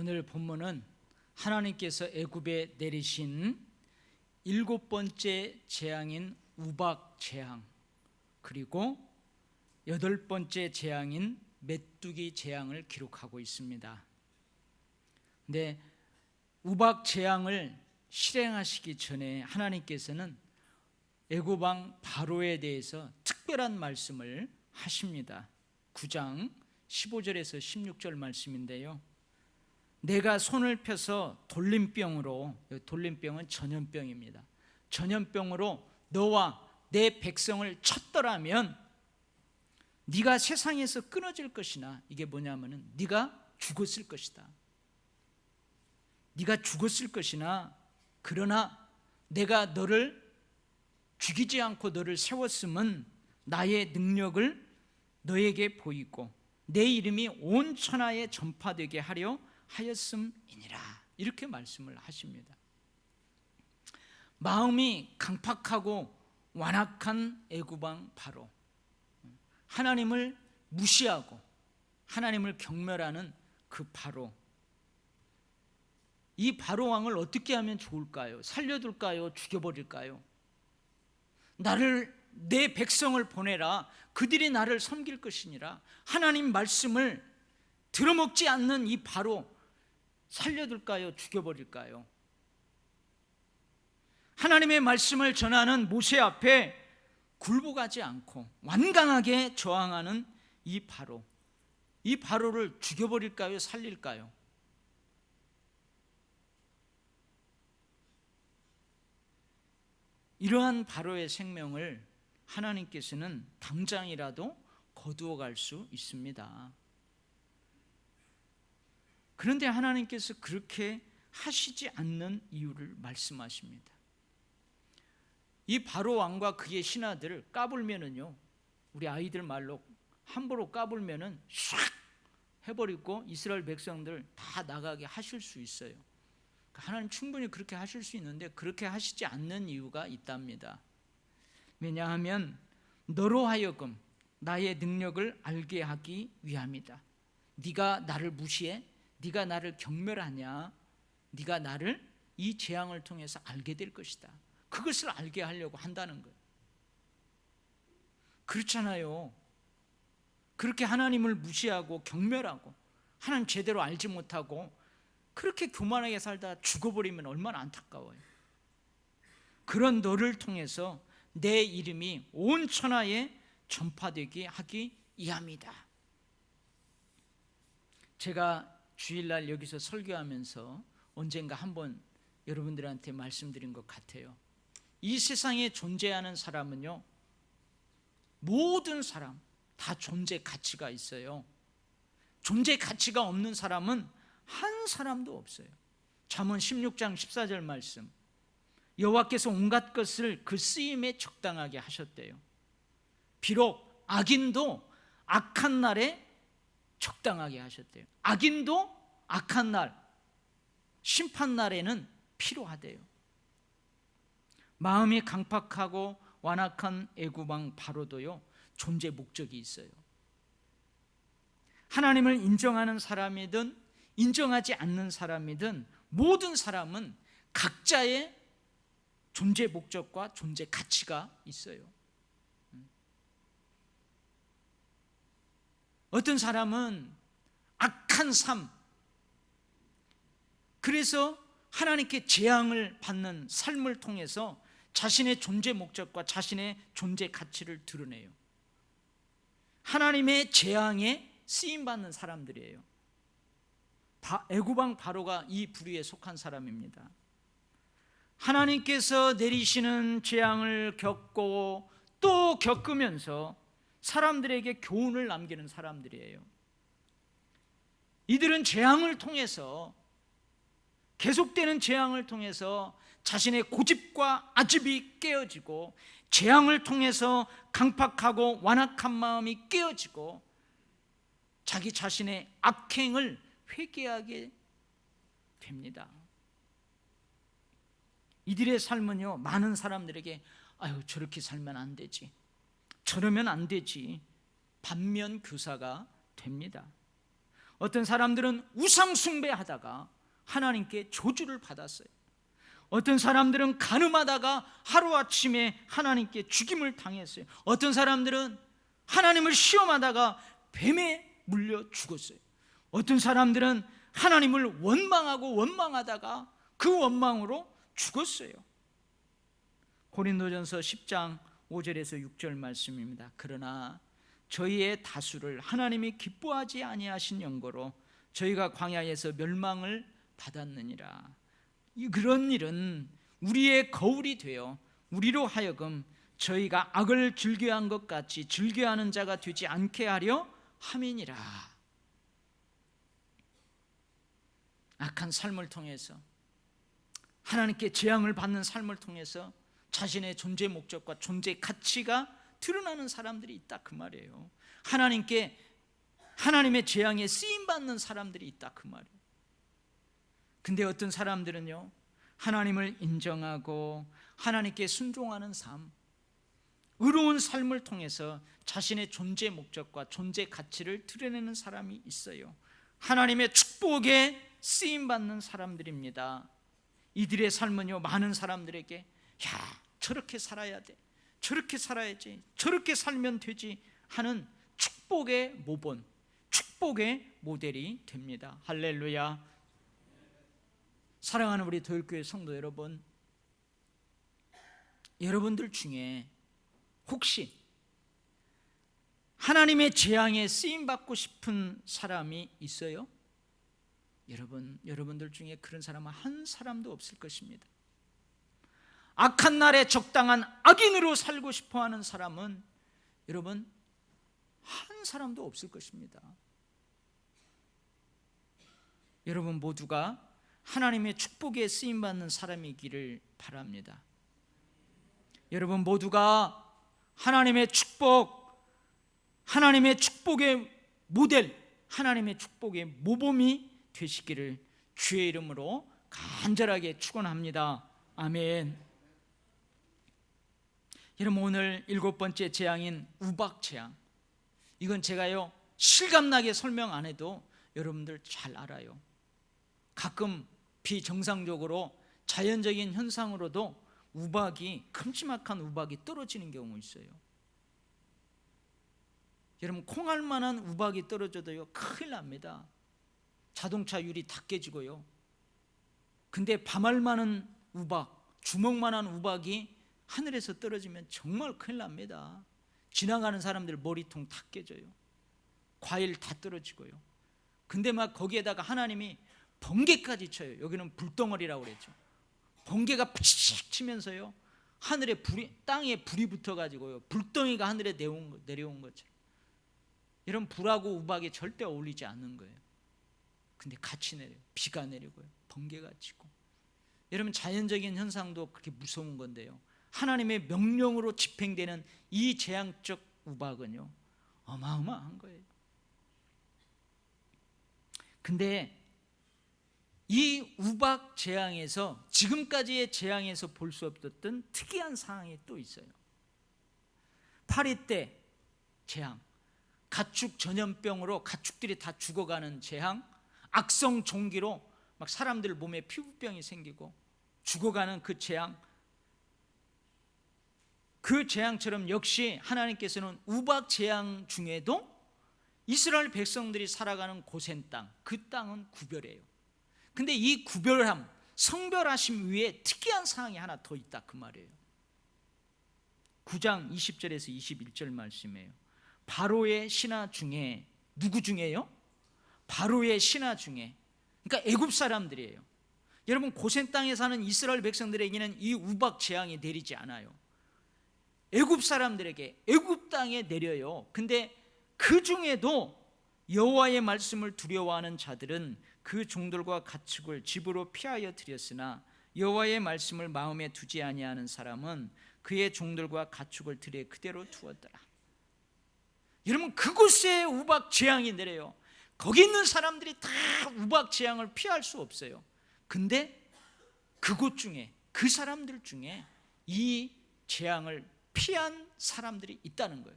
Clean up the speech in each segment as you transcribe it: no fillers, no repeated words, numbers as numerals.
오늘 본문은 하나님께서 애굽에 내리신 7번째 재앙인 우박 재앙, 그리고 8번째 재앙인 메뚜기 재앙을 기록하고 있습니다. 근데 우박 재앙을 실행하시기 전에 하나님께서는 애굽 왕 바로에 대해서 특별한 말씀을 하십니다. 9장 15절에서 16절 말씀인데요, 내가 손을 펴서 돌림병으로, 돌림병은 전염병입니다. 전염병으로 너와 내 백성을 쳤더라면 네가 세상에서 끊어질 것이나, 이게 뭐냐면은 네가 죽었을 것이다. 네가 죽었을 것이나, 그러나 내가 너를 죽이지 않고 너를 세웠음은 나의 능력을 너에게 보이고 내 이름이 온 천하에 전파되게 하려 하였음이니라, 이렇게 말씀을 하십니다. 마음이 강팍하고 완악한 애굽 왕 바로, 하나님을 무시하고 하나님을 경멸하는 그 바로, 이 바로 왕을 어떻게 하면 좋을까요? 살려둘까요? 죽여버릴까요? 내 백성을 보내라, 그들이 나를 섬길 것이니라. 하나님 말씀을 들어먹지 않는 이 바로 살려둘까요? 죽여버릴까요? 하나님의 말씀을 전하는 모세 앞에 굴복하지 않고 완강하게 저항하는 이 바로를 죽여버릴까요? 살릴까요? 이러한 바로의 생명을 하나님께서는 당장이라도 거두어 갈 수 있습니다. 그런데 하나님께서 그렇게 하시지 않는 이유를 말씀하십니다. 이 바로 왕과 그의 신하들을 까불면은요, 우리 아이들 말로 함부로 까불면은 샥 해버리고 이스라엘 백성들 다 나가게 하실 수 있어요. 하나님 충분히 그렇게 하실 수 있는데 그렇게 하시지 않는 이유가 있답니다. 왜냐하면 너로 하여금 나의 능력을 알게 하기 위함이다. 네가 나를 무시해? 네가 나를 경멸하냐? 네가 나를 이 재앙을 통해서 알게 될 것이다. 그것을 알게 하려고 한다는 거예요. 그렇잖아요. 그렇게 하나님을 무시하고 경멸하고 하나님 제대로 알지 못하고 그렇게 교만하게 살다 죽어버리면 얼마나 안타까워요. 그런 너를 통해서 내 이름이 온 천하에 전파되게 하기 위함이다. 제가 주일날 여기서 설교하면서 언젠가 한번 여러분들한테 말씀드린 것 같아요. 이 세상에 존재하는 사람은요, 모든 사람 다 존재 가치가 있어요. 존재 가치가 없는 사람은 한 사람도 없어요. 잠언 16장 14절 말씀, 여호와께서 온갖 것을 그 쓰임에 적당하게 하셨대요. 비록 악인도 악한 날에 적당하게 하셨대요. 악인도 악한 날, 심판 날에는 필요하대요. 마음이 강팍하고 완악한 애굽 왕 바로도요, 존재 목적이 있어요. 하나님을 인정하는 사람이든 인정하지 않는 사람이든 모든 사람은 각자의 존재 목적과 존재 가치가 있어요. 어떤 사람은 악한 삶, 그래서 하나님께 재앙을 받는 삶을 통해서 자신의 존재 목적과 자신의 존재 가치를 드러내요. 하나님의 재앙에 쓰임받는 사람들이에요. 애굽 왕 바로가 이 부류에 속한 사람입니다. 하나님께서 내리시는 재앙을 겪고 또 겪으면서 사람들에게 교훈을 남기는 사람들이에요. 이들은 재앙을 통해서, 계속되는 재앙을 통해서 자신의 고집과 아집이 깨어지고, 재앙을 통해서 강팍하고 완악한 마음이 깨어지고 자기 자신의 악행을 회개하게 됩니다. 이들의 삶은요, 많은 사람들에게 아유, 저렇게 살면 안 되지, 저러면 안 되지, 반면 교사가 됩니다. 어떤 사람들은 우상 숭배하다가 하나님께 저주를 받았어요. 어떤 사람들은 간음하다가 하루아침에 하나님께 죽임을 당했어요. 어떤 사람들은 하나님을 시험하다가 뱀에 물려 죽었어요. 어떤 사람들은 하나님을 원망하다가 그 원망으로 죽었어요. 고린도전서 10장 5절에서 6절 말씀입니다. 그러나 저희의 다수를 하나님이 기뻐하지 아니하신 영거로 저희가 광야에서 멸망을 받았느니라. 그런 일은 우리의 거울이 되어 우리로 하여금 저희가 악을 즐겨한 것 같이 즐겨하는 자가 되지 않게 하려 함이니라. 악한 삶을 통해서, 하나님께 재앙을 받는 삶을 통해서 자신의 존재 목적과 존재 가치가 드러나는 사람들이 있다 그 말이에요. 하나님의 재앙에 쓰임받는 사람들이 있다 그 말이에요. 근데 어떤 사람들은요, 하나님을 인정하고 하나님께 순종하는 삶, 의로운 삶을 통해서 자신의 존재 목적과 존재 가치를 드러내는 사람이 있어요. 하나님의 축복에 쓰임받는 사람들입니다. 이들의 삶은요, 많은 사람들에게 저렇게 살아야 돼, 저렇게 살아야지, 저렇게 살면 되지 하는 축복의 모본, 축복의 모델이 됩니다. 할렐루야. 사랑하는 우리 도일교회 성도 여러분, 여러분들 중에 혹시 하나님의 재앙에 쓰임받고 싶은 사람이 있어요? 여러분들 중에 그런 사람은 한 사람도 없을 것입니다. 악한 날에 적당한 악인으로 살고 싶어하는 사람은 여러분 한 사람도 없을 것입니다. 여러분 모두가 하나님의 축복에 쓰임받는 사람이기를 바랍니다. 여러분 모두가 하나님의 축복, 하나님의 축복의 모델, 하나님의 축복의 모범이 되시기를 주의 이름으로 간절하게 축원합니다. 아멘. 여러분 오늘 7번째 재앙인 우박재앙, 이건 제가요 실감나게 설명 안 해도 여러분들 잘 알아요. 가끔 비정상적으로 자연적인 현상으로도 큼지막한 우박이 떨어지는 경우 있어요. 여러분 콩알만한 우박이 떨어져도요 큰일 납니다. 자동차 유리 다 깨지고요. 근데 밤알만한 우박, 주먹만한 우박이 하늘에서 떨어지면 정말 큰일 납니다. 지나가는 사람들 머리통 다 깨져요. 과일 다 떨어지고요. 근데 막 거기에다가 하나님이 번개까지 쳐요. 여기는 불덩어리라고 그랬죠. 번개가 푸식 치면서요 하늘에 땅에 불이 붙어가지고요 불덩이가 하늘에 내려온 것처럼. 이런 불하고 우박이 절대 어울리지 않는 거예요. 근데 같이 내려요. 비가 내리고요, 번개가 치고. 여러분 자연적인 현상도 그렇게 무서운 건데요, 하나님의 명령으로 집행되는 이 재앙적 우박은요 어마어마한 거예요. 근데 이 우박 재앙에서, 지금까지의 재앙에서 볼 수 없었던 특이한 상황이 또 있어요. 파리 때 재앙, 가축 전염병으로 가축들이 다 죽어가는 재앙, 악성 종기로 막 사람들 몸에 피부병이 생기고 죽어가는 그 재앙, 그 재앙처럼 역시 하나님께서는 우박 재앙 중에도 이스라엘 백성들이 살아가는 고센 땅, 그 땅은 구별해요. 근데 이 구별함, 성별하심 위에 특이한 사항이 하나 더 있다 그 말이에요. 9장 20절에서 21절 말씀이에요. 바로의 신하 중에, 누구 중에요? 바로의 신하 중에, 그러니까 애굽 사람들이에요. 여러분 고센 땅에 사는 이스라엘 백성들에게는 이 우박 재앙이 내리지 않아요. 애굽 사람들에게 애굽 땅에 내려요. 근데 그 중에도 여호와의 말씀을 두려워하는 자들은 그 종들과 가축을 집으로 피하여 들였으나 여호와의 말씀을 마음에 두지 아니하는 사람은 그의 종들과 가축을 들에 그대로 두었더라. 여러분 그곳에 우박 재앙이 내려요. 거기 있는 사람들이 다 우박 재앙을 피할 수 없어요. 근데 그곳 중에, 그 사람들 중에 이 재앙을 피한 사람들이 있다는 거예요.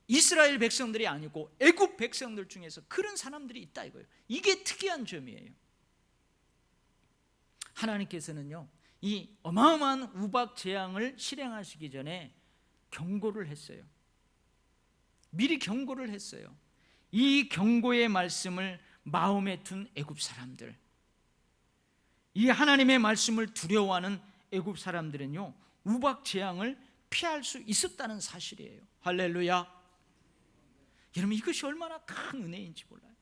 이스라엘 백성들이 아니고 애굽 백성들 중에서 그런 사람들이 있다 이거예요. 이게 특이한 점이에요. 하나님께서는요, 이 어마어마한 우박 재앙을 실행하시기 전에 경고를 했어요. 미리 경고를 했어요. 이 경고의 말씀을 마음에 둔 애굽 사람들, 이 하나님의 말씀을 두려워하는 애굽 사람들은요, 우박 재앙을 피할 수 있었다는 사실이에요. 할렐루야. 여러분, 이것이 얼마나 큰 은혜인지 몰라요.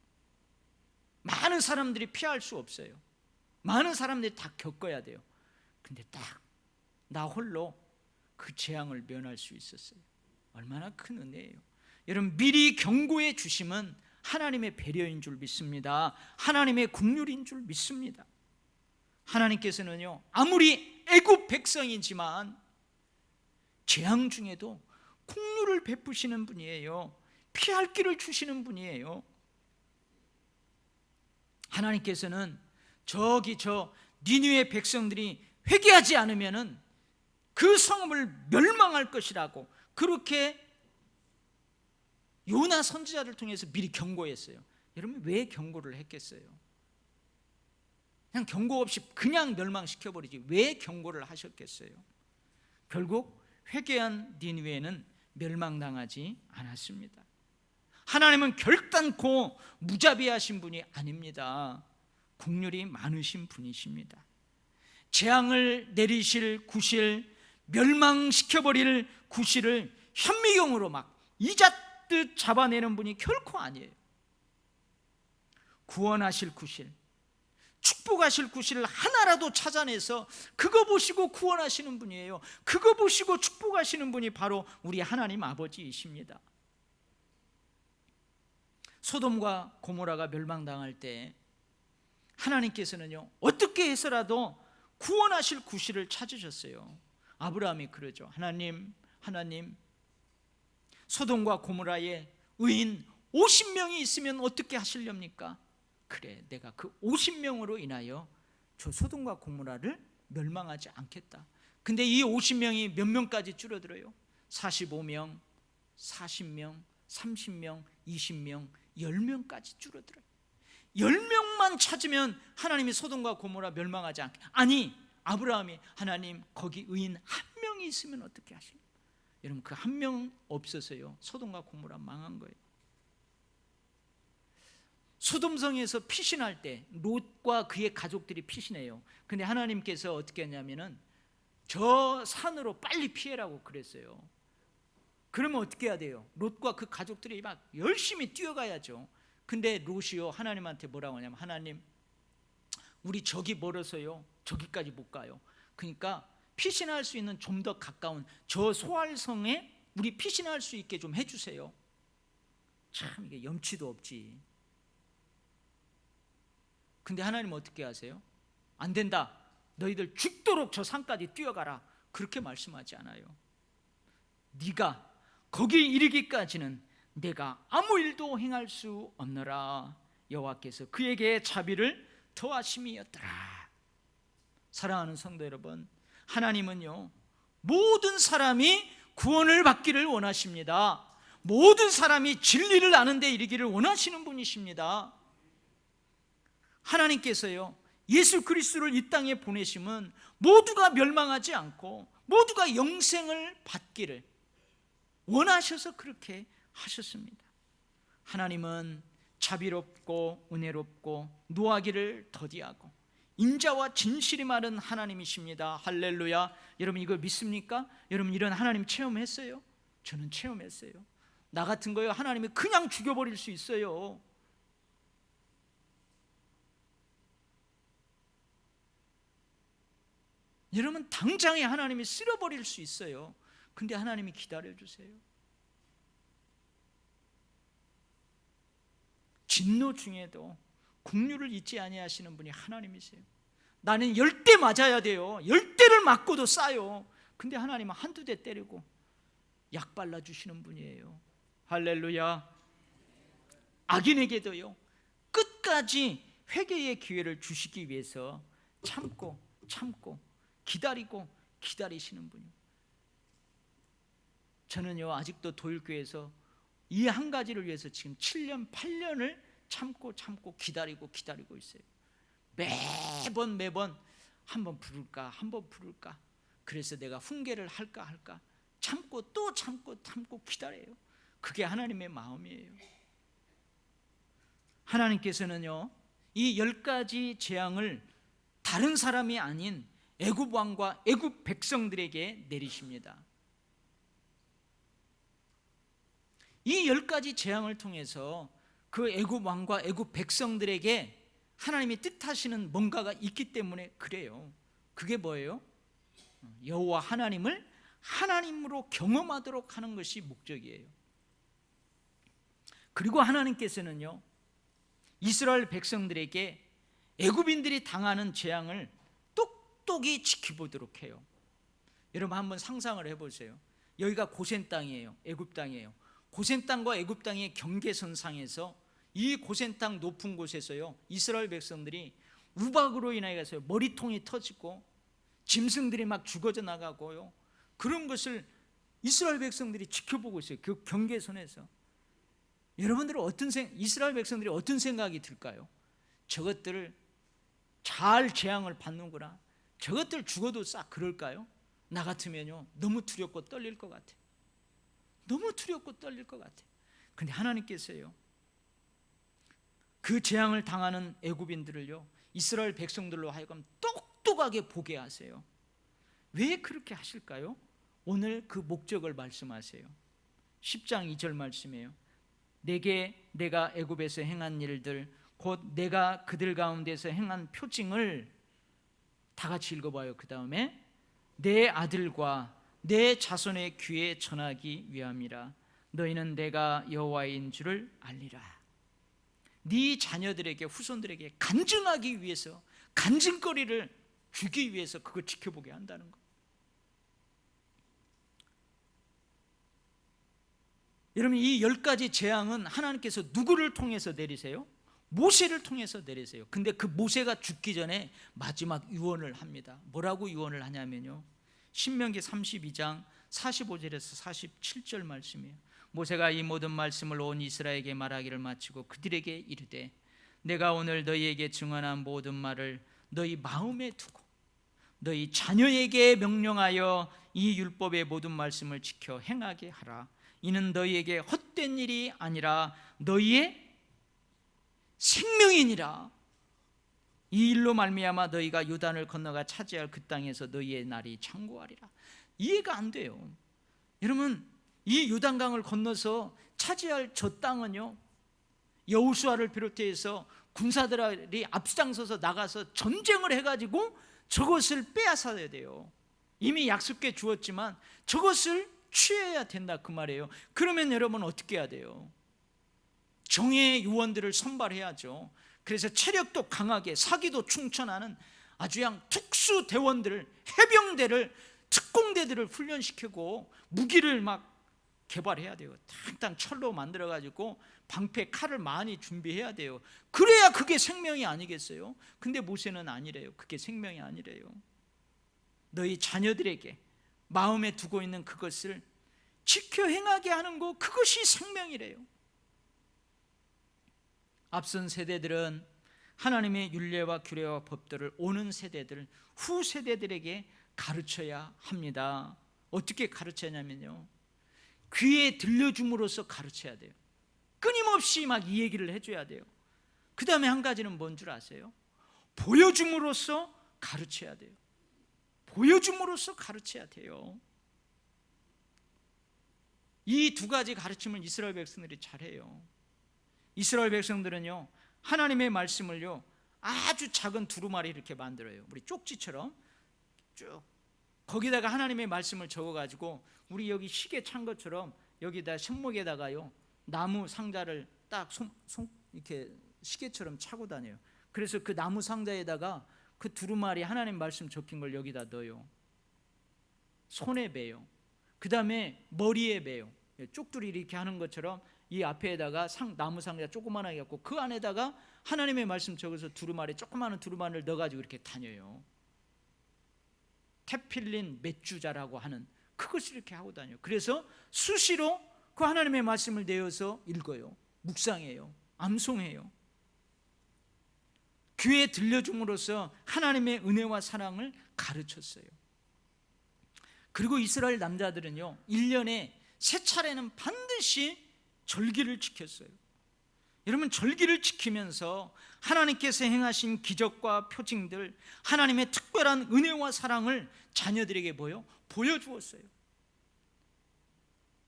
많은 사람들이 피할 수 없어요. 많은 사람들이 다 겪어야 돼요. 근데 딱 나 홀로 그 재앙을 면할 수 있었어요. 얼마나 큰 은혜예요. 여러분, 미리 경고해 주심은 하나님의 배려인 줄 믿습니다. 하나님의 긍휼인 줄 믿습니다. 하나님께서는요, 아무리 애굽 백성이지만 재앙 중에도 긍휼을 베푸시는 분이에요. 피할 길을 주시는 분이에요. 하나님께서는 저 니느웨 백성들이 회개하지 않으면은 그 성읍을 멸망할 것이라고 그렇게 요나 선지자를 통해서 미리 경고했어요. 여러분, 왜 경고를 했겠어요? 그냥 경고 없이 그냥 멸망시켜버리지 왜 경고를 하셨겠어요? 결국 회개한 니느웨는 멸망당하지 않았습니다. 하나님은 결단코 무자비하신 분이 아닙니다. 긍휼이 많으신 분이십니다. 재앙을 내리실 구실, 멸망시켜버릴 구실을 현미경으로 막 이잣듯 잡아내는 분이 결코 아니에요. 구원하실 구실, 축복하실 구실을 하나라도 찾아내서 그거 보시고 구원하시는 분이에요. 그거 보시고 축복하시는 분이 바로 우리 하나님 아버지이십니다. 소돔과 고모라가 멸망당할 때 하나님께서는요, 어떻게 해서라도 구원하실 구실을 찾으셨어요. 아브라함이 그러죠. 하나님, 소돔과 고모라에 의인 50명이 있으면 어떻게 하시렵니까? 그래, 내가 그 50명으로 인하여 저 소돔과 고모라를 멸망하지 않겠다. 근데 이 50명이 몇 명까지 줄어들어요? 45명, 40명, 30명, 20명, 10명까지 줄어들어요. 10명만 찾으면 하나님이 소돔과 고모라 멸망하지 않게. 아니, 아브라함이 하나님, 거기 의인 한 명이 있으면 어떻게 하십니까? 여러분, 그 한 명 없어서요, 소돔과 고모라 망한 거예요. 소돔성에서 피신할 때 롯과 그의 가족들이 피신해요. 근데 하나님께서 어떻게 했냐면은 저 산으로 빨리 피해라고 그랬어요. 그러면 어떻게 해야 돼요? 롯과 그 가족들이 막 열심히 뛰어가야죠. 근데 롯이요, 하나님한테 뭐라고 하냐면, 하나님, 우리 저기 멀어서요, 저기까지 못 가요. 그러니까 피신할 수 있는 좀 더 가까운 저 소알성에 우리 피신할 수 있게 좀 해주세요. 참, 이게 염치도 없지. 근데 하나님 어떻게 하세요? 안 된다, 너희들 죽도록 저 산까지 뛰어가라, 그렇게 말씀하지 않아요. 네가 거기 이르기까지는 내가 아무 일도 행할 수 없노라. 여호와께서 그에게 자비를 더하심이었더라. 사랑하는 성도 여러분, 하나님은요, 모든 사람이 구원을 받기를 원하십니다. 모든 사람이 진리를 아는 데 이르기를 원하시는 분이십니다. 하나님께서요, 예수 그리스도를 이 땅에 보내심은 모두가 멸망하지 않고 모두가 영생을 받기를 원하셔서 그렇게 하셨습니다. 하나님은 자비롭고 은혜롭고 노하기를 더디하고 인자와 진실이 많은 하나님이십니다. 할렐루야. 여러분, 이거 믿습니까? 여러분, 이런 하나님 체험했어요? 저는 체험했어요. 나 같은 거요, 하나님이 그냥 죽여버릴 수 있어요. 여러분, 당장에 하나님이 쓸어버릴 수 있어요. 근데 하나님이 기다려주세요. 진노 중에도 긍휼을 잊지 아니하시는 분이 하나님이세요. 나는 10대 맞아야 돼요. 10대를 맞고도 싸요. 근데 하나님은 한두 대 때리고 약 발라주시는 분이에요. 할렐루야. 악인에게도요, 끝까지 회개의 기회를 주시기 위해서 참고 기다리고 기다리시는 분이에요. 저는요, 아직도 도일교에서 이 한 가지를 위해서 지금 7년 8년을 참고 기다리고 있어요. 매번 한번 부를까 그래서 내가 훈계를 할까 참고 또 참고 기다려요. 그게 하나님의 마음이에요. 하나님께서는요, 이 10가지 재앙을 다른 사람이 아닌 애굽 왕과 애굽 백성들에게 내리십니다. 이 10가지 재앙을 통해서 그 애굽 왕과 애굽 백성들에게 하나님이 뜻하시는 뭔가가 있기 때문에 그래요. 그게 뭐예요? 여호와 하나님을 하나님으로 경험하도록 하는 것이 목적이에요. 그리고 하나님께서는요, 이스라엘 백성들에게 애굽인들이 당하는 재앙을 똑똑히 지켜보도록 해요. 여러분 한번 상상을 해보세요. 여기가 고센 땅이에요. 애굽 땅이에요. 고센 땅과 애굽 땅의 경계선상에서 이 고센 땅 높은 곳에서요, 이스라엘 백성들이 우박으로 인하여서 머리통이 터지고 짐승들이 막 죽어져 나가고요, 그런 것을 이스라엘 백성들이 지켜보고 있어요. 그 경계선에서. 여러분들은 이스라엘 백성들이 어떤 생각이 들까요? 저것들을 잘 재앙을 받는구나, 저것들 죽어도 싹 그럴까요? 나 같으면요 너무 두렵고 떨릴 것 같아요. 근데 하나님께서요, 그 재앙을 당하는 애굽인들을요 이스라엘 백성들로 하여금 똑똑하게 보게 하세요. 왜 그렇게 하실까요? 오늘 그 목적을 말씀하세요. 10장 2절 말씀이에요. 내게 내가 애굽에서 행한 일들, 곧 내가 그들 가운데서 행한 표징을 다 같이 읽어봐요. 그 다음에 내 아들과 내 자손의 귀에 전하기 위함이라. 너희는 내가 여호와인 줄을 알리라. 네 자녀들에게, 후손들에게 간증하기 위해서, 간증거리를 주기 위해서 그걸 지켜보게 한다는 것. 여러분, 이 10가지 재앙은 하나님께서 누구를 통해서 내리세요? 모세를 통해서 내리세요. 근데 그 모세가 죽기 전에 마지막 유언을 합니다. 뭐라고 유언을 하냐면요, 신명기 32장 45절에서 47절 말씀이에요. 모세가 이 모든 말씀을 온 이스라엘에게 말하기를 마치고 그들에게 이르되, 내가 오늘 너희에게 증언한 모든 말을 너희 마음에 두고 너희 자녀에게 명령하여 이 율법의 모든 말씀을 지켜 행하게 하라. 이는 너희에게 헛된 일이 아니라 너희의 생명이니라. 이 일로 말미암아 너희가 요단을 건너가 차지할 그 땅에서 너희의 날이 장구하리라. 이해가 안 돼요. 여러분, 이 요단강을 건너서 차지할 저 땅은요, 여호수아를 비롯해서 군사들이 앞장서서 나가서 전쟁을 해가지고 저것을 빼앗아야 돼요. 이미 약속해 주었지만 저것을 취해야 된다 그 말이에요. 그러면 여러분 어떻게 해야 돼요? 정예의 요원들을 선발해야죠. 그래서 체력도 강하게, 사기도 충천하는 아주 그냥 특수 대원들을, 해병대를, 특공대들을 훈련시키고 무기를 막 개발해야 돼요. 탕탕 철로 만들어 가지고 방패, 칼을 많이 준비해야 돼요. 그래야 그게 생명이 아니겠어요? 근데 모세는 아니래요. 그게 생명이 아니래요. 너희 자녀들에게 마음에 두고 있는 그것을 지켜 행하게 하는 것, 그것이 생명이래요. 앞선 세대들은 하나님의 율례와 규례와 법들을 오는 세대들, 후 세대들에게 가르쳐야 합니다. 어떻게 가르쳐냐면요, 귀에 들려줌으로써 가르쳐야 돼요. 끊임없이 막 이 얘기를 해줘야 돼요. 그 다음에 한 가지는 뭔 줄 아세요? 보여줌으로써 가르쳐야 돼요. 보여줌으로써 가르쳐야 돼요. 이 두 가지 가르침을 이스라엘 백성들이 잘해요. 이스라엘 백성들은요, 하나님의 말씀을요 아주 작은 두루마리 이렇게 만들어요. 우리 쪽지처럼 쭉 거기다가 하나님의 말씀을 적어가지고, 우리 여기 시계 찬 것처럼 여기다 손목에다가요 나무 상자를 딱 이렇게 시계처럼 차고 다녀요. 그래서 그 나무 상자에다가 그 두루마리 하나님 말씀 적힌 걸 여기다 넣어요. 손에 매요. 그 다음에 머리에 매요. 쪽두리 이렇게 하는 것처럼 이 앞에다가 나무 상자 조그만하게 갖고 그 안에다가 하나님의 말씀 적어서 두루마리, 조그마한 두루마리를 넣어가지고 이렇게 다녀요. 테필린 맷주자라고 하는 그것을 이렇게 하고 다녀요. 그래서 수시로 그 하나님의 말씀을 내어서 읽어요. 묵상해요. 암송해요. 귀에 들려줌으로써 하나님의 은혜와 사랑을 가르쳤어요. 그리고 이스라엘 남자들은요, 1년에 3차례는 반드시 절기를 지켰어요. 여러분, 절기를 지키면서 하나님께서 행하신 기적과 표징들, 하나님의 특별한 은혜와 사랑을 자녀들에게 보여주었어요.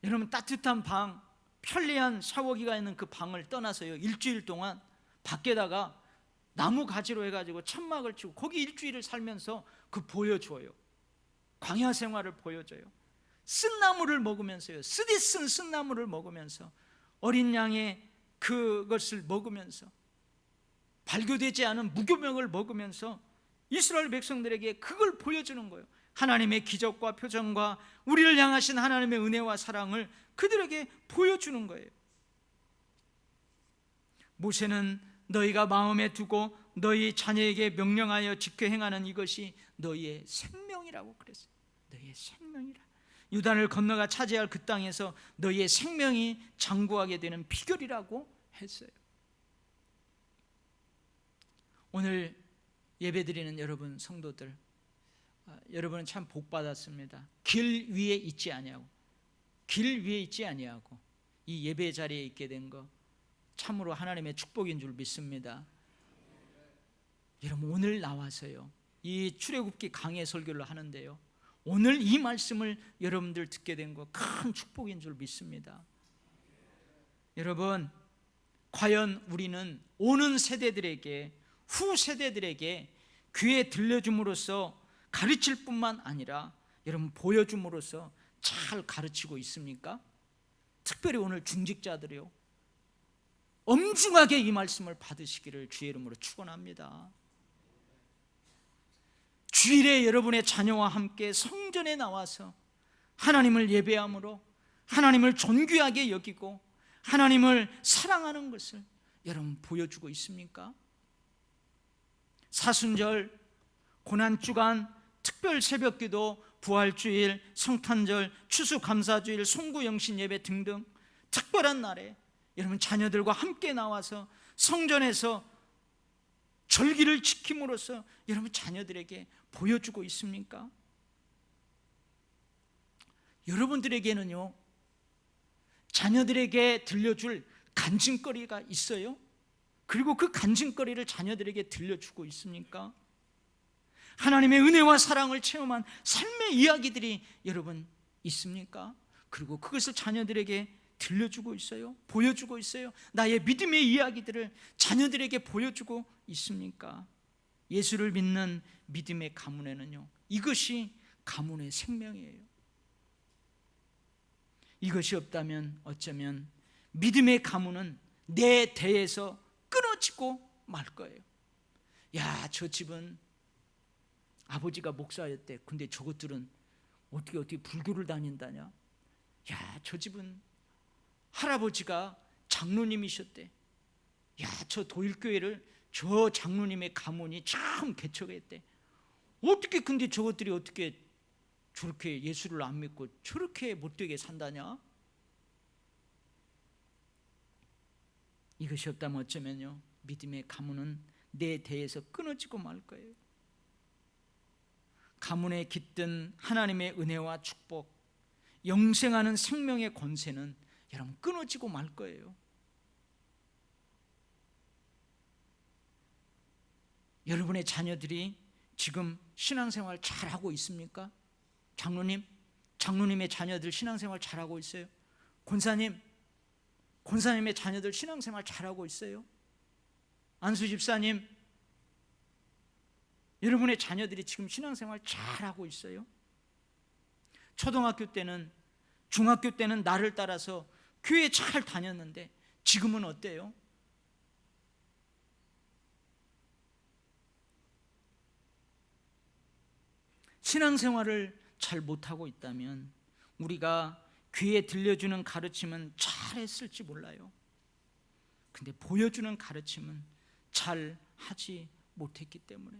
여러분, 따뜻한 방, 편리한 샤워기가 있는 그 방을 떠나서요, 일주일 동안 밖에다가 나무 가지로 해가지고 천막을 치고 거기 일주일을 살면서 그 보여줘요. 광야 생활을 보여줘요. 쓴나물을 먹으면서요, 쓰디쓴 쓴나물을 먹으면서, 어린 양의 그것을 먹으면서, 발교되지 않은 무교명을 먹으면서 이스라엘 백성들에게 그걸 보여주는 거예요. 하나님의 기적과 표정과 우리를 향하신 하나님의 은혜와 사랑을 그들에게 보여주는 거예요. 모세는 너희가 마음에 두고 너희 자녀에게 명령하여 지켜 행하는 이것이 너희의 생명이라고 그랬어요. 너희의 생명이라. 요단을 건너가 차지할 그 땅에서 너희의 생명이 장구하게 되는 비결이라고 했어요. 오늘 예배드리는 여러분 성도들, 여러분은 참 복받았습니다. 길 위에 있지 아니하고 이 예배 자리에 있게 된 거 참으로 하나님의 축복인 줄 믿습니다. 여러분, 오늘 나와서요, 이 출애굽기 강해 설교를 하는데요, 오늘 이 말씀을 여러분들 듣게 된 거 큰 축복인 줄 믿습니다. 여러분, 과연 우리는 오는 세대들에게, 후세대들에게 귀에 들려줌으로써 가르칠 뿐만 아니라 여러분 보여줌으로써 잘 가르치고 있습니까? 특별히 오늘 중직자들이요, 엄중하게 이 말씀을 받으시기를 주의 이름으로 축원합니다. 주일에 여러분의 자녀와 함께 성전에 나와서 하나님을 예배함으로 하나님을 존귀하게 여기고 하나님을 사랑하는 것을 여러분 보여주고 있습니까? 사순절, 고난주간, 특별 새벽기도, 부활주일, 성탄절, 추수감사주일, 송구영신 예배 등등 특별한 날에 여러분 자녀들과 함께 나와서 성전에서 절기를 지킴으로써 여러분 자녀들에게 보여주고 있습니까? 여러분들에게는요, 자녀들에게 들려줄 간증거리가 있어요? 그리고 그 간증거리를 자녀들에게 들려주고 있습니까? 하나님의 은혜와 사랑을 체험한 삶의 이야기들이 여러분 있습니까? 그리고 그것을 자녀들에게 들려주고 있어요? 보여주고 있어요? 나의 믿음의 이야기들을 자녀들에게 보여주고 있습니까? 예수를 믿는 믿음의 가문에는요, 이것이 가문의 생명이에요. 이것이 없다면 어쩌면 믿음의 가문은 내 대에서 끊어지고 말 거예요. 야, 저 집은 아버지가 목사였대. 근데 저것들은 어떻게 불교를 다닌다냐? 야, 저 집은 할아버지가 장로님이셨대. 야, 저 도일교회를 저 장로님의 가문이 참 개척했대. 어떻게 근데 저것들이 어떻게 저렇게 예수를 안 믿고 저렇게 못되게 산다냐? 이것이 없다면 어쩌면요, 믿음의 가문은 내 대에서 끊어지고 말 거예요. 가문에 깃든 하나님의 은혜와 축복, 영생하는 생명의 권세는 여러분 끊어지고 말 거예요. 여러분의 자녀들이 지금 신앙생활 잘하고 있습니까? 장로님의 자녀들 신앙생활 잘하고 있어요? 권사님의 자녀들 신앙생활 잘하고 있어요? 안수 집사님, 여러분의 자녀들이 지금 신앙생활 잘하고 있어요? 초등학교 때는, 중학교 때는 나를 따라서 교회 잘 다녔는데 지금은 어때요? 신앙생활을 잘 못하고 있다면 우리가 귀에 들려주는 가르침은 잘했을지 몰라요. 근데 보여주는 가르침은 잘 하지 못했기 때문에,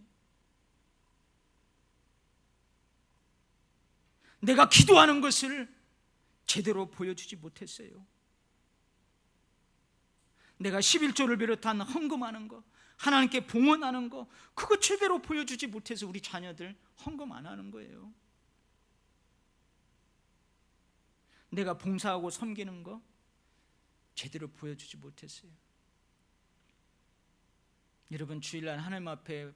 내가 기도하는 것을 제대로 보여주지 못했어요. 내가 11조를 비롯한 헌금하는 거, 하나님께 봉헌하는 거, 그거 제대로 보여주지 못해서 우리 자녀들 헌금 안 하는 거예요. 내가 봉사하고 섬기는 거 제대로 보여주지 못했어요. 여러분, 주일날 하나님 앞에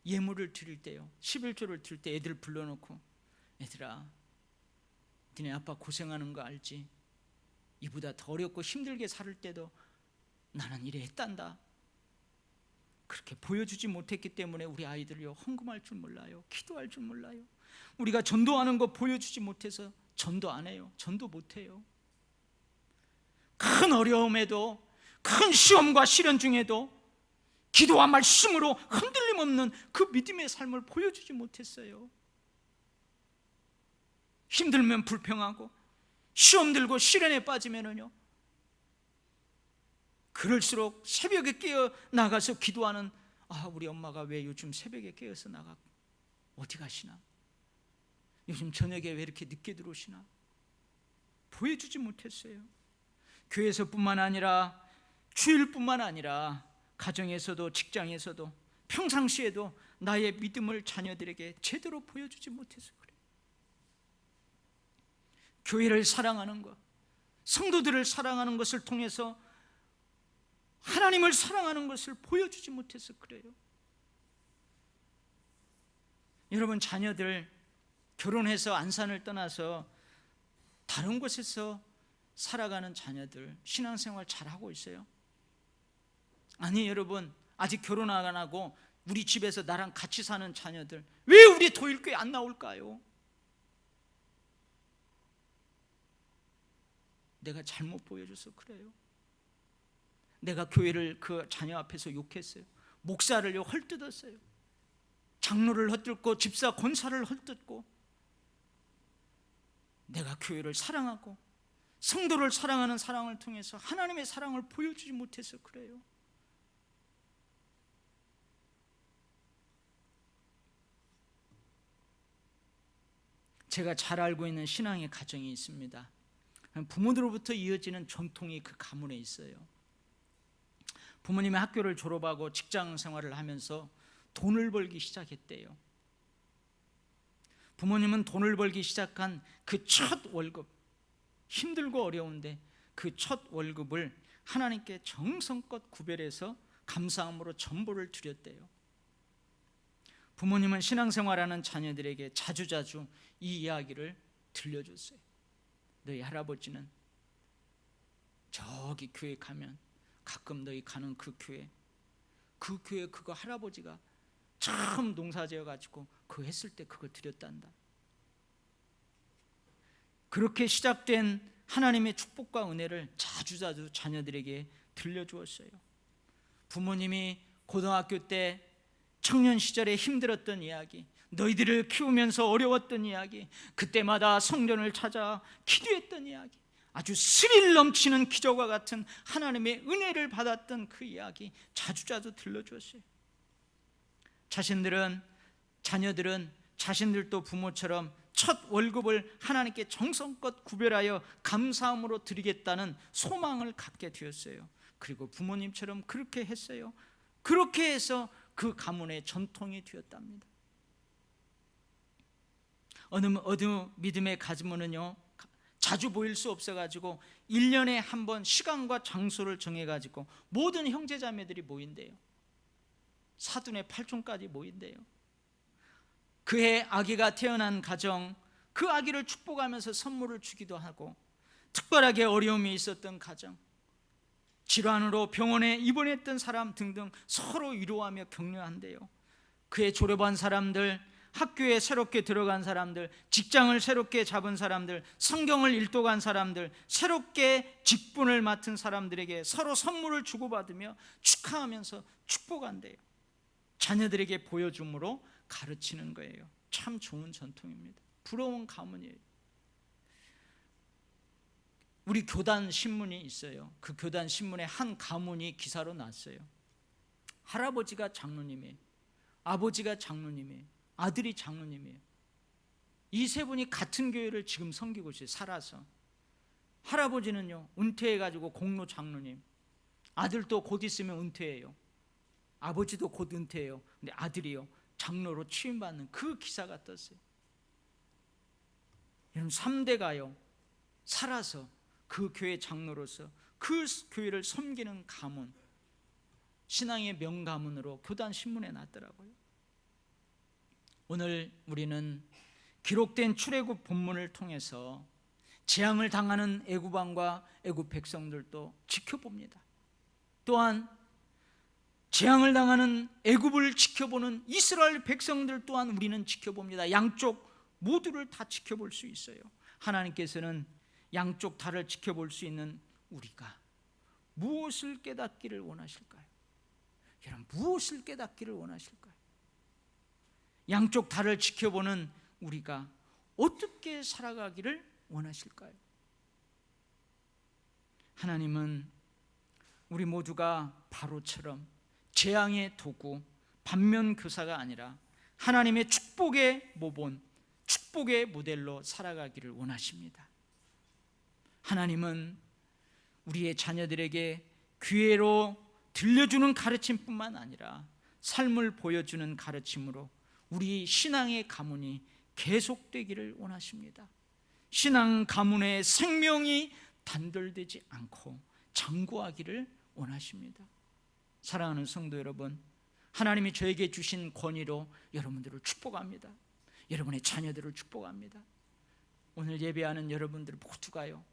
예물을 드릴 때요, 11조를 드릴 때 애들 불러놓고, 얘들아, 니네 아빠 고생하는 거 알지? 이보다 더 어렵고 힘들게 살 때도 나는 이래 했단다. 그렇게 보여주지 못했기 때문에 우리 아이들이요, 헌금할 줄 몰라요. 기도할 줄 몰라요. 우리가 전도하는 거 보여주지 못해서 전도 안 해요. 전도 못 해요. 큰 어려움에도, 큰 시험과 시련 중에도 기도와 말씀으로 흔들림 없는 그 믿음의 삶을 보여주지 못했어요. 힘들면 불평하고, 시험 들고 시련에 빠지면은요, 그럴수록 새벽에 깨어 나가서 기도하는, 우리 엄마가 왜 요즘 새벽에 깨어서 나가 어디 가시나? 요즘 저녁에 왜 이렇게 늦게 들어오시나? 보여주지 못했어요. 교회에서뿐만 아니라, 주일뿐만 아니라 가정에서도, 직장에서도, 평상시에도 나의 믿음을 자녀들에게 제대로 보여주지 못해서 그래요. 교회를 사랑하는 것, 성도들을 사랑하는 것을 통해서 하나님을 사랑하는 것을 보여주지 못해서 그래요. 여러분, 자녀들 결혼해서 안산을 떠나서 다른 곳에서 살아가는 자녀들 신앙생활 잘하고 있어요? 아니, 여러분, 아직 결혼 안 하고 우리 집에서 나랑 같이 사는 자녀들 왜 우리 도일교회 안 나올까요? 내가 잘못 보여줘서 그래요. 내가 교회를 그 자녀 앞에서 욕했어요. 목사를 헐뜯었어요. 장로를 헐뜯고 집사 권사를 헐뜯고, 내가 교회를 사랑하고 성도를 사랑하는 사랑을 통해서 하나님의 사랑을 보여주지 못해서 그래요. 제가 잘 알고 있는 신앙의 가정이 있습니다. 부모들로부터 이어지는 전통이 그 가문에 있어요. 부모님의 학교를 졸업하고 직장 생활을 하면서 돈을 벌기 시작했대요. 부모님은 돈을 벌기 시작한 그 첫 월급, 힘들고 어려운데 그 첫 월급을 하나님께 정성껏 구별해서 감사함으로 전보를 드렸대요. 부모님은 신앙생활하는 자녀들에게 자주자주 이 이야기를 들려줬어요. 너희 할아버지는 저기 교회 가면, 가끔 너희 가는 그 교회 그거 할아버지가 처음 농사지어 가지고 그거 했을 때 그거 드렸단다. 그렇게 시작된 하나님의 축복과 은혜를 자주자주 자녀들에게 들려주었어요. 부모님이 고등학교 때 청년 시절에 힘들었던 이야기, 너희들을 키우면서 어려웠던 이야기, 그때마다 성전을 찾아 기도했던 이야기, 아주 스릴 넘치는 기적과 같은 하나님의 은혜를 받았던 그 이야기 자주자주 들려주었어요. 자녀들은 자신들도 부모처럼 첫 월급을 하나님께 정성껏 구별하여 감사함으로 드리겠다는 소망을 갖게 되었어요. 그리고 부모님처럼 그렇게 했어요. 그렇게 해서 그 가문의 전통이 되었답니다. 어느 믿음의 가문은요, 자주 보일 수 없어가지고 1년에 한 번 시간과 장소를 정해가지고 모든 형제자매들이 모인대요. 사돈의 팔촌까지 모인대요. 그해 아기가 태어난 가정, 그 아기를 축복하면서 선물을 주기도 하고, 특별하게 어려움이 있었던 가정, 질환으로 병원에 입원했던 사람 등등 서로 위로하며 격려한대요. 그해 졸업한 사람들, 학교에 새롭게 들어간 사람들, 직장을 새롭게 잡은 사람들, 성경을 일독한 사람들, 새롭게 직분을 맡은 사람들에게 서로 선물을 주고받으며 축하하면서 축복한대요. 자녀들에게 보여줌으로 가르치는 거예요. 참 좋은 전통입니다. 부러운 가문이에요. 우리 교단 신문이 있어요. 그 교단 신문에 한 가문이 기사로 났어요. 할아버지가 장로님이에요. 아버지가 장로님이에요. 아들이 장로님이에요. 이 세 분이 같은 교회를 지금 섬기고 있어요. 살아서. 할아버지는요 은퇴해가지고 공로 장로님, 아들도 곧 있으면 은퇴해요. 아버지도 곧 은퇴해요. 근데 아들이요 장로로 취임받는 그 기사가 떴어요. 여러분 3대가요 살아서 그 교회 장로로서 그 교회를 섬기는 가문, 신앙의 명가문으로 교단 신문에 났더라고요. 오늘 우리는 기록된 출애굽 본문을 통해서 재앙을 당하는 애굽 왕과 애굽 백성들도 지켜봅니다. 또한 재앙을 당하는 애굽을 지켜보는 이스라엘 백성들 또한 우리는 지켜봅니다. 양쪽 모두를 다 지켜볼 수 있어요. 하나님께서는 양쪽 다를 지켜볼 수 있는 우리가 무엇을 깨닫기를 원하실까요? 여러분 무엇을 깨닫기를 원하실까요? 양쪽 다를 지켜보는 우리가 어떻게 살아가기를 원하실까요? 하나님은 우리 모두가 바로처럼 재앙의 도구, 반면교사가 아니라 하나님의 축복의 모본, 축복의 모델로 살아가기를 원하십니다. 하나님은 우리의 자녀들에게 기회로 들려주는 가르침뿐만 아니라 삶을 보여주는 가르침으로 우리 신앙의 가문이 계속되기를 원하십니다. 신앙 가문의 생명이 단절되지 않고 장구하기를 원하십니다. 사랑하는 성도 여러분, 하나님이 저에게 주신 권위로 여러분들을 축복합니다. 여러분의 자녀들을 축복합니다. 오늘 예배하는 여러분들 모두가요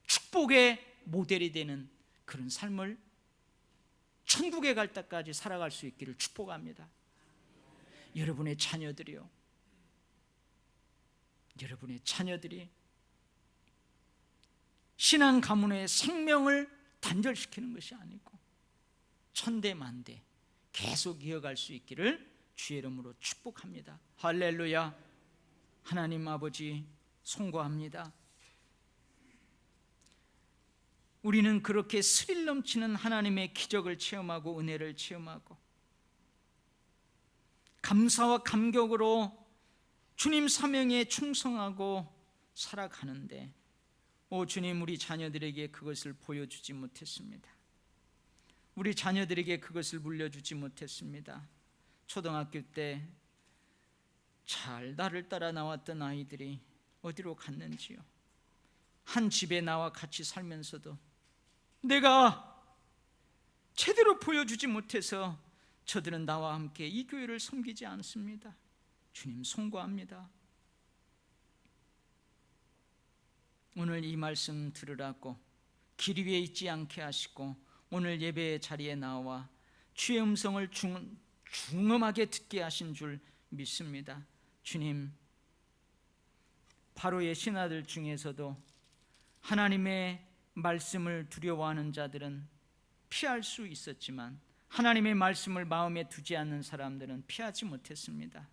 축복의 모델이 되는 그런 삶을 천국에 갈 때까지 살아갈 수 있기를 축복합니다. 여러분의 자녀들이요, 여러분의 자녀들이 신앙 가문의 생명을 단절시키는 것이 아니고 천대만대 계속 이어갈 수 있기를 주의 이름으로 축복합니다. 할렐루야. 하나님 아버지 송구합니다. 우리는 그렇게 스릴 넘치는 하나님의 기적을 체험하고 은혜를 체험하고 감사와 감격으로 주님 사명에 충성하고 살아가는데 오 주님, 우리 자녀들에게 그것을 보여주지 못했습니다. 우리 자녀들에게 그것을 물려주지 못했습니다. 초등학교 때 잘 나를 따라 나왔던 아이들이 어디로 갔는지요. 한 집에 나와 같이 살면서도 내가 제대로 보여주지 못해서 저들은 나와 함께 이 교회를 섬기지 않습니다. 주님 송구합니다. 오늘 이 말씀 들으라고 길 위에 있지 않게 하시고 오늘 예배의 자리에 나와 주의 음성을 중음하게 듣게 하신 줄 믿습니다. 주님, 바로의 신하들 중에서도 하나님의 말씀을 두려워하는 자들은 피할 수 있었지만 하나님의 말씀을 마음에 두지 않는 사람들은 피하지 못했습니다.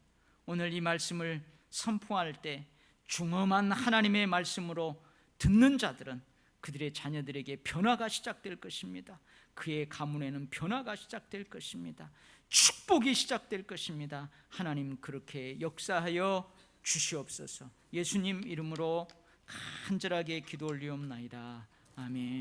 오늘 이 말씀을 선포할 때 중엄한 하나님의 말씀으로 듣는 자들은 그들의 자녀들에게 변화가 시작될 것입니다. 그의 가문에는 변화가 시작될 것입니다. 축복이 시작될 것입니다. 하나님 그렇게 역사하여 주시옵소서. 예수님 이름으로 간절하게 기도 올리옵나이다. 아멘.